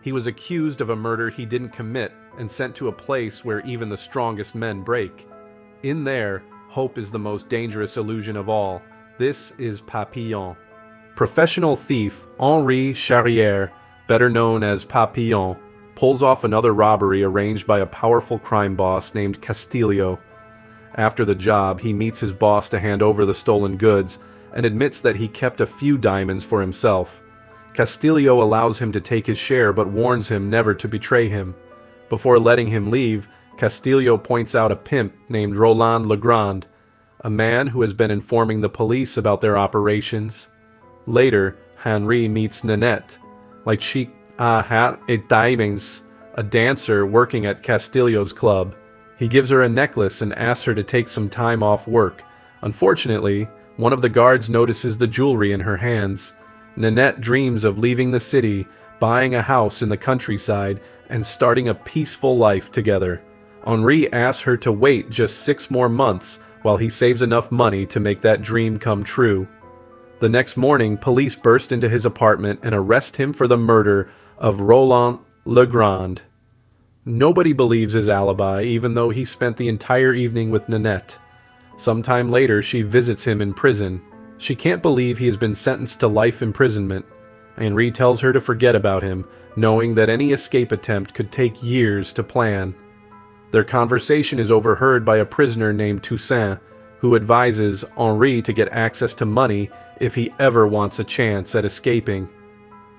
He was accused of a murder he didn't commit and sent to a place where even the strongest men break. In there, hope is the most dangerous illusion of all. This is Papillon. Professional thief Henri Charrière, better known as Papillon, pulls off another robbery arranged by a powerful crime boss named Castillo. After the job, he meets his boss to hand over the stolen goods and admits that he kept a few diamonds for himself. Castillo allows him to take his share but warns him never to betray him. Before letting him leave, Castillo points out a pimp named Roland Legrand, a man who has been informing the police about their operations. Later, Henri meets Nanette, like she had a diamonds, a dancer working at Castillo's club. He gives her a necklace and asks her to take some time off work. Unfortunately, one of the guards notices the jewelry in her hands. Nanette dreams of leaving the city, buying a house in the countryside, and starting a peaceful life together. Henri asks her to wait just 6 more months while he saves enough money to make that dream come true. The next morning, police burst into his apartment and arrest him for the murder of Roland Legrand. Nobody believes his alibi, even though he spent the entire evening with Nanette. Sometime later, she visits him in prison. She can't believe he has been sentenced to life imprisonment. Henri tells her to forget about him, knowing that any escape attempt could take years to plan. Their conversation is overheard by a prisoner named Toussaint, who advises Henri to get access to money if he ever wants a chance at escaping.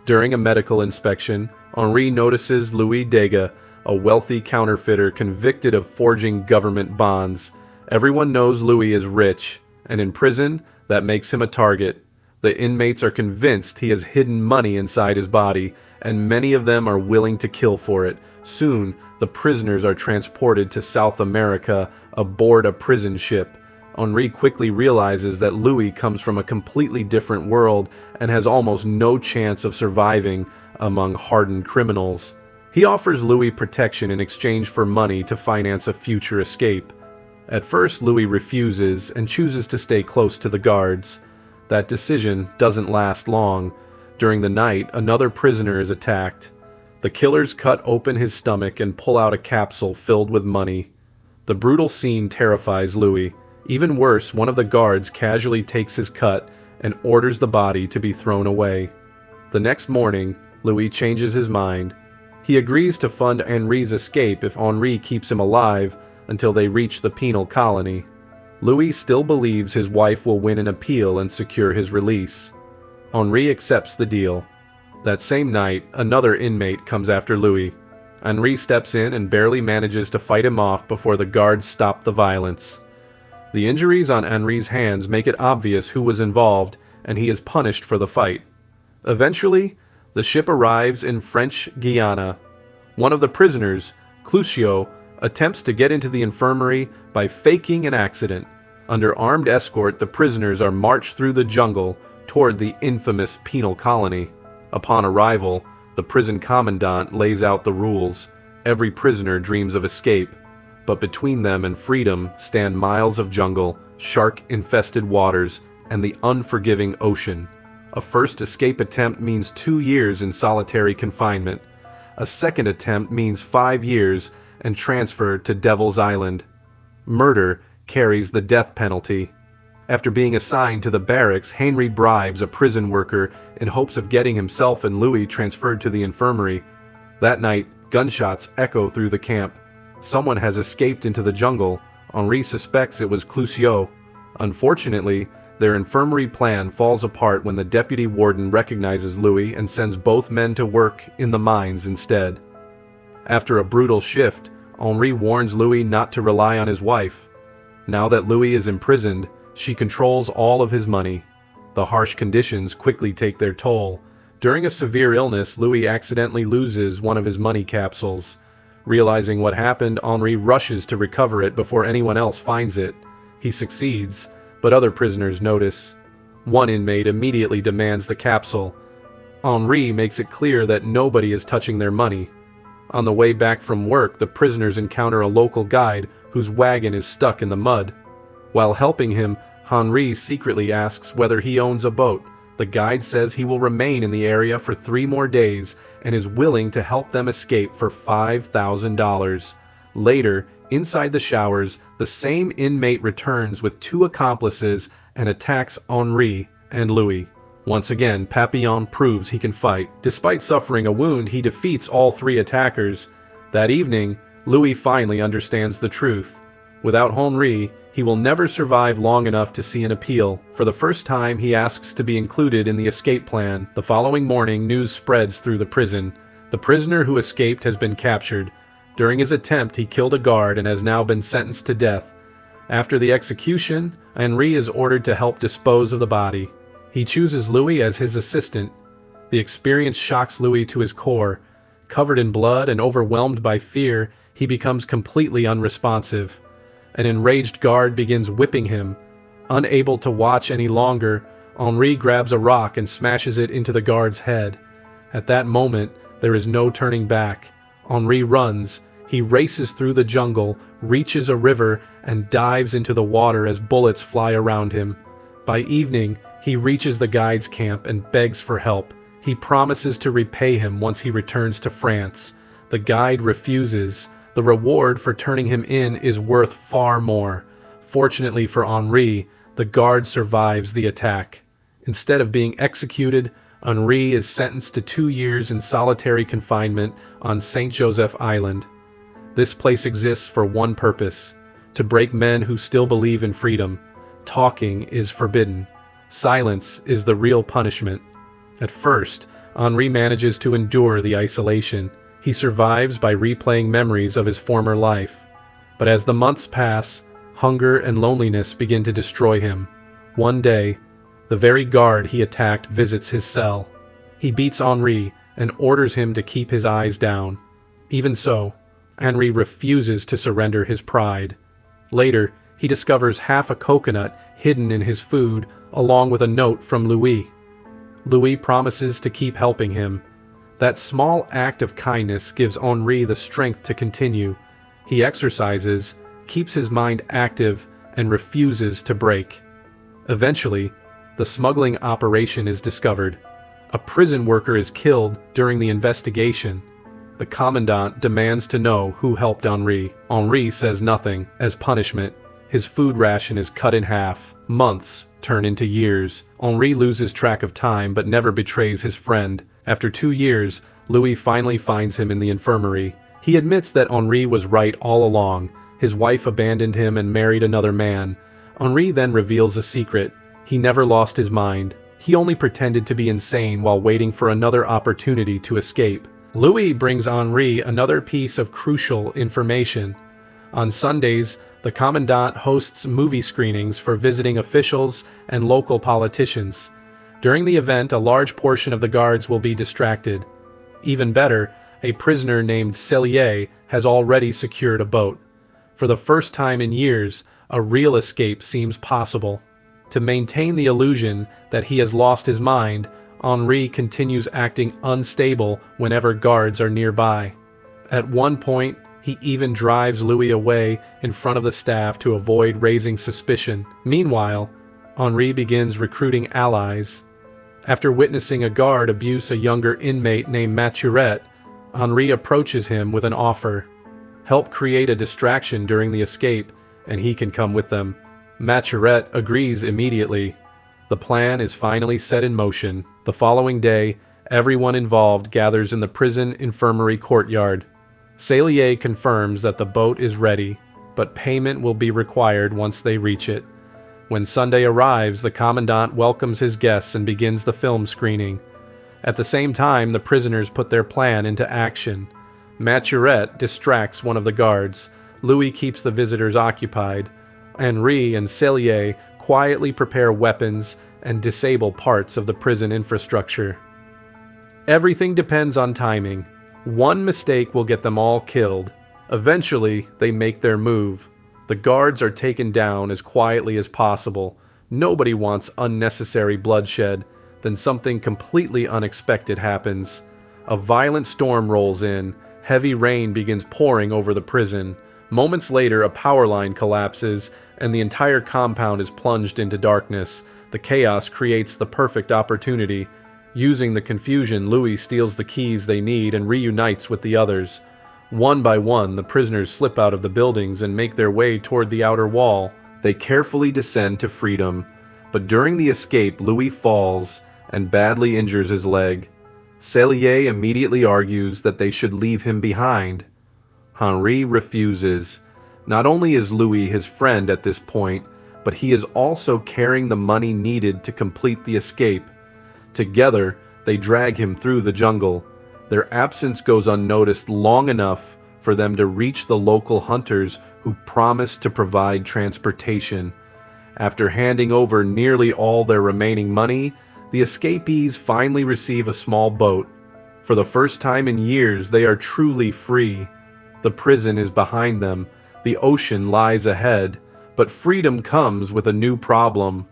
During a medical inspection, Henri notices Louis Dega, a wealthy counterfeiter convicted of forging government bonds. Everyone knows Louis is rich, and in prison, that makes him a target. The inmates are convinced he has hidden money inside his body, and many of them are willing to kill for it. Soon, the prisoners are transported to South America aboard a prison ship. Henri quickly realizes that Louis comes from a completely different world and has almost no chance of surviving among hardened criminals. He offers Louis protection in exchange for money to finance a future escape. At first, Louis refuses and chooses to stay close to the guards. That decision doesn't last long. During the night, another prisoner is attacked. The killers cut open his stomach and pull out a capsule filled with money. The brutal scene terrifies Louis. Even worse, one of the guards casually takes his cut and orders the body to be thrown away. The next morning, Louis changes his mind. He agrees to fund Henri's escape if Henri keeps him alive until they reach the penal colony. Louis still believes his wife will win an appeal and secure his release. Henri accepts the deal. That same night, another inmate comes after Louis. Henri steps in and barely manages to fight him off before the guards stop the violence. The injuries on Henri's hands make it obvious who was involved, and he is punished for the fight. Eventually, the ship arrives in French Guiana. One of the prisoners, Clouseau, attempts to get into the infirmary by faking an accident. Under armed escort, the prisoners are marched through the jungle toward the infamous penal colony. Upon arrival, the prison commandant lays out the rules. Every prisoner dreams of escape, but between them and freedom stand miles of jungle, shark-infested waters, and the unforgiving ocean. A first escape attempt means 2 years in solitary confinement. A second attempt means 5 years and transfer to Devil's Island. Murder carries the death penalty. After being assigned to the barracks, Henri bribes a prison worker in hopes of getting himself and Louis transferred to the infirmary. That night, gunshots echo through the camp. Someone has escaped into the jungle. Henri suspects it was Clouseau. Unfortunately, their infirmary plan falls apart when the deputy warden recognizes Louis and sends both men to work in the mines instead. After a brutal shift, Henri warns Louis not to rely on his wife. Now that Louis is imprisoned, she controls all of his money. The harsh conditions quickly take their toll. During a severe illness, Louis accidentally loses one of his money capsules. Realizing what happened, Henri rushes to recover it before anyone else finds it. He succeeds, but other prisoners notice. One inmate immediately demands the capsule. Henri makes it clear that nobody is touching their money. On the way back from work, the prisoners encounter a local guide whose wagon is stuck in the mud. While helping him, Henri secretly asks whether he owns a boat. The guide says he will remain in the area for 3 more days and is willing to help them escape for $5,000. Later, inside the showers, the same inmate returns with 2 accomplices and attacks Henri and Louis. Once again, Papillon proves he can fight. Despite suffering a wound, he defeats all 3 attackers. That evening, Louis finally understands the truth. Without Henri, he will never survive long enough to see an appeal. For the first time, he asks to be included in the escape plan. The following morning, news spreads through the prison. The prisoner who escaped has been captured. During his attempt, he killed a guard and has now been sentenced to death. After the execution, Henri is ordered to help dispose of the body. He chooses Louis as his assistant. The experience shocks Louis to his core. Covered in blood and overwhelmed by fear, he becomes completely unresponsive. An enraged guard begins whipping him. Unable to watch any longer, Henri grabs a rock and smashes it into the guard's head. At that moment, there is no turning back. Henri runs. He races through the jungle, reaches a river, and dives into the water as bullets fly around him. By evening, he reaches the guide's camp and begs for help. He promises to repay him once he returns to France. The guide refuses. The reward for turning him in is worth far more. Fortunately for Henri, the guard survives the attack. Instead of being executed, Henri is sentenced to 2 years in solitary confinement on St. Joseph Island. This place exists for one purpose: to break men who still believe in freedom. Talking is forbidden. Silence is the real punishment. At first, Henri manages to endure the isolation. He survives by replaying memories of his former life. But as the months pass, hunger and loneliness begin to destroy him. One day, the very guard he attacked visits his cell. He beats Henri and orders him to keep his eyes down. Even so, Henri refuses to surrender his pride. Later, he discovers half a coconut hidden in his food, along with a note from Louis. Louis promises to keep helping him. That small act of kindness gives Henri the strength to continue. He exercises, keeps his mind active, and refuses to break. Eventually, the smuggling operation is discovered. A prison worker is killed during the investigation. The commandant demands to know who helped Henri. Henri says nothing. As punishment, his food ration is cut in half. Months turn into years. Henri loses track of time but never betrays his friend. After 2 years, Louis finally finds him in the infirmary. He admits that Henri was right all along. His wife abandoned him and married another man. Henri then reveals a secret. He never lost his mind. He only pretended to be insane while waiting for another opportunity to escape. Louis brings Henri another piece of crucial information. On Sundays, the commandant hosts movie screenings for visiting officials and local politicians. During the event, a large portion of the guards will be distracted. Even better, a prisoner named Cellier has already secured a boat. For the first time in years, a real escape seems possible. To maintain the illusion that he has lost his mind, Henri continues acting unstable whenever guards are nearby. At one point, he even drives Louis away in front of the staff to avoid raising suspicion. Meanwhile, Henri begins recruiting allies. After witnessing a guard abuse a younger inmate named Maturette, Henri approaches him with an offer. Help create a distraction during the escape, and he can come with them. Maturette agrees immediately. The plan is finally set in motion. The following day, everyone involved gathers in the prison infirmary courtyard. Cellier confirms that the boat is ready, but payment will be required once they reach it. When Sunday arrives, the commandant welcomes his guests and begins the film screening. At the same time, the prisoners put their plan into action. Maturette distracts one of the guards. Louis keeps the visitors occupied. Henri and Cellier quietly prepare weapons and disable parts of the prison infrastructure. Everything depends on timing. One mistake will get them all killed. Eventually, they make their move. The guards are taken down as quietly as possible. Nobody wants unnecessary bloodshed. Then something completely unexpected happens. A violent storm rolls in. Heavy rain begins pouring over the prison. Moments later, a power line collapses, and the entire compound is plunged into darkness. The chaos creates the perfect opportunity. Using the confusion, Louis steals the keys they need and reunites with the others. One by one, the prisoners slip out of the buildings and make their way toward the outer wall. They carefully descend to freedom, but during the escape, Louis falls and badly injures his leg. Cellier immediately argues that they should leave him behind. Henri refuses. Not only is Louis his friend at this point, but he is also carrying the money needed to complete the escape. Together, they drag him through the jungle. Their absence goes unnoticed long enough for them to reach the local hunters who promise to provide transportation. After handing over nearly all their remaining money, the escapees finally receive a small boat. For the first time in years, they are truly free. The prison is behind them. The ocean lies ahead. But freedom comes with a new problem.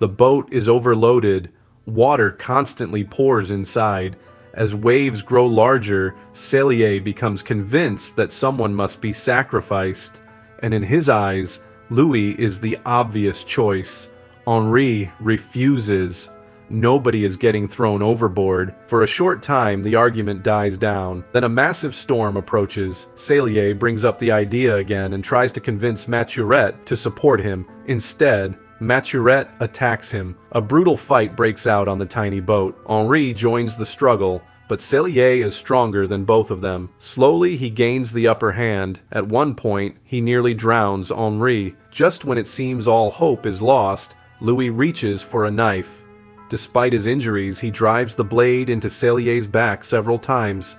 The boat is overloaded. Water constantly pours inside. As waves grow larger, Cellier becomes convinced that someone must be sacrificed. And in his eyes, Louis is the obvious choice. Henri refuses. Nobody is getting thrown overboard. For a short time, the argument dies down. Then a massive storm approaches. Cellier brings up the idea again and tries to convince Maturette to support him. Instead, Maturette attacks him. A brutal fight breaks out on the tiny boat. Henri joins the struggle, but Cellier is stronger than both of them. Slowly, he gains the upper hand. At one point, he nearly drowns Henri. Just when it seems all hope is lost, Louis reaches for a knife. Despite his injuries, he drives the blade into Cellier's back several times.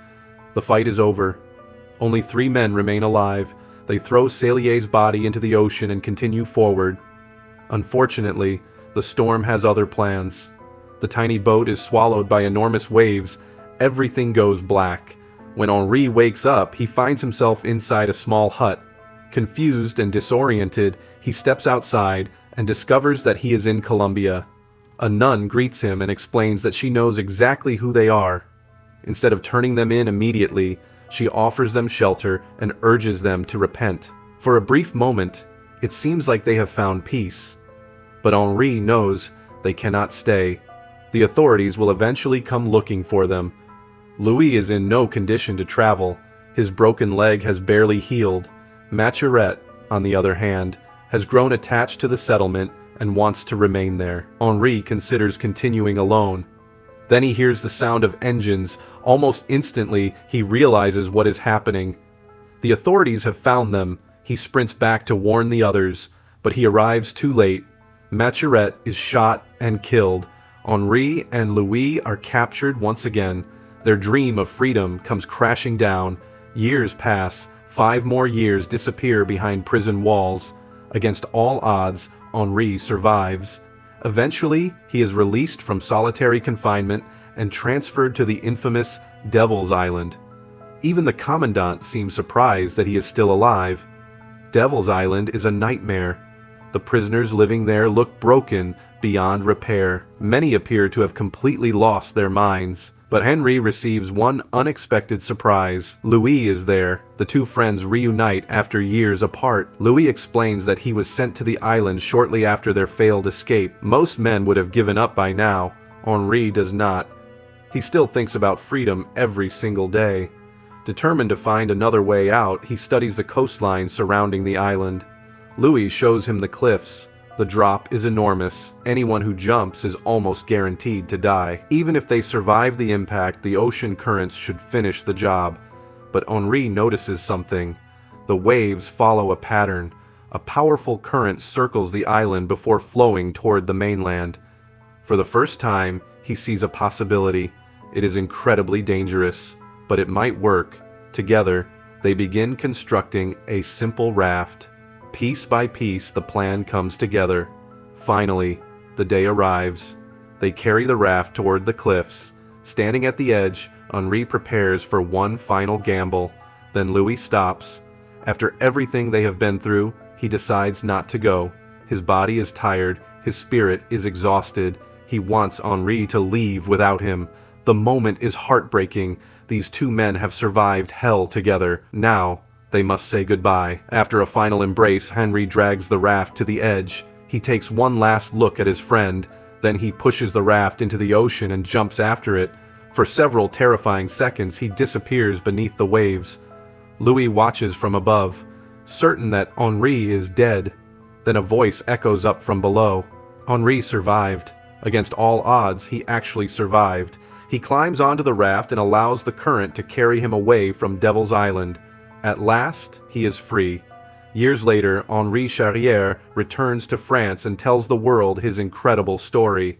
The fight is over. Only 3 men remain alive. They throw Cellier's body into the ocean and continue forward. Unfortunately, the storm has other plans. The tiny boat is swallowed by enormous waves. Everything goes black. When Henri wakes up, he finds himself inside a small hut. Confused and disoriented, he steps outside and discovers that he is in Colombia. A nun greets him and explains that she knows exactly who they are. Instead of turning them in immediately, she offers them shelter and urges them to repent. For a brief moment, it seems like they have found peace. But Henri knows they cannot stay. The authorities will eventually come looking for them. Louis is in no condition to travel. His broken leg has barely healed. Maturette, on the other hand, has grown attached to the settlement and wants to remain there. Henri considers continuing alone. Then he hears the sound of engines. Almost instantly, he realizes what is happening. The authorities have found them. He sprints back to warn the others, but he arrives too late. Maturette is shot and killed. Henri and Louis are captured once again. Their dream of freedom comes crashing down. Years pass. 5 more years disappear behind prison walls. Against all odds, Henri survives. Eventually, he is released from solitary confinement and transferred to the infamous Devil's Island. Even the commandant seems surprised that he is still alive. Devil's Island is a nightmare. The prisoners living there look broken beyond repair. Many appear to have completely lost their minds. But Henri receives one unexpected surprise. Louis is there. The 2 friends reunite after years apart. Louis explains that he was sent to the island shortly after their failed escape. Most men would have given up by now. Henri does not. He still thinks about freedom every single day. Determined to find another way out, he studies the coastline surrounding the island. Louis shows him the cliffs. The drop is enormous. Anyone who jumps is almost guaranteed to die. Even if they survive the impact, the ocean currents should finish the job. But Henri notices something. The waves follow a pattern. A powerful current circles the island before flowing toward the mainland. For the first time, he sees a possibility. It is incredibly dangerous, but it might work. Together, they begin constructing a simple raft. Piece by piece, the plan comes together. Finally, the day arrives. They carry the raft toward the cliffs. Standing at the edge, Henri prepares for one final gamble. Then Louis stops. After everything they have been through, he decides not to go. His body is tired. His spirit is exhausted. He wants Henri to leave without him. The moment is heartbreaking. These 2 men have survived hell together. Now, they must say goodbye. After a final embrace, Henri drags the raft to the edge. He takes one last look at his friend, Then he pushes the raft into the ocean and jumps after it. For several terrifying seconds, he disappears beneath the waves. Louis watches from above, certain that Henri is dead. Then a voice echoes up from below. Henri survived. Against all odds, he actually survived. He climbs onto the raft and allows the current to carry him away from Devil's Island. At last, he is free. Years later, Henri Charrière returns to France and tells the world his incredible story.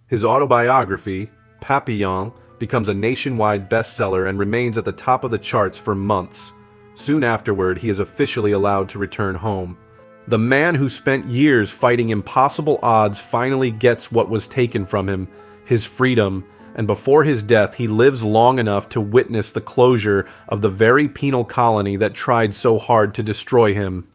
His autobiography, Papillon, becomes a nationwide bestseller and remains at the top of the charts for months. Soon afterward, he is officially allowed to return home. The man who spent years fighting impossible odds finally gets what was taken from him, his freedom, and before his death he lives long enough to witness the closure of the very penal colony that tried so hard to destroy him.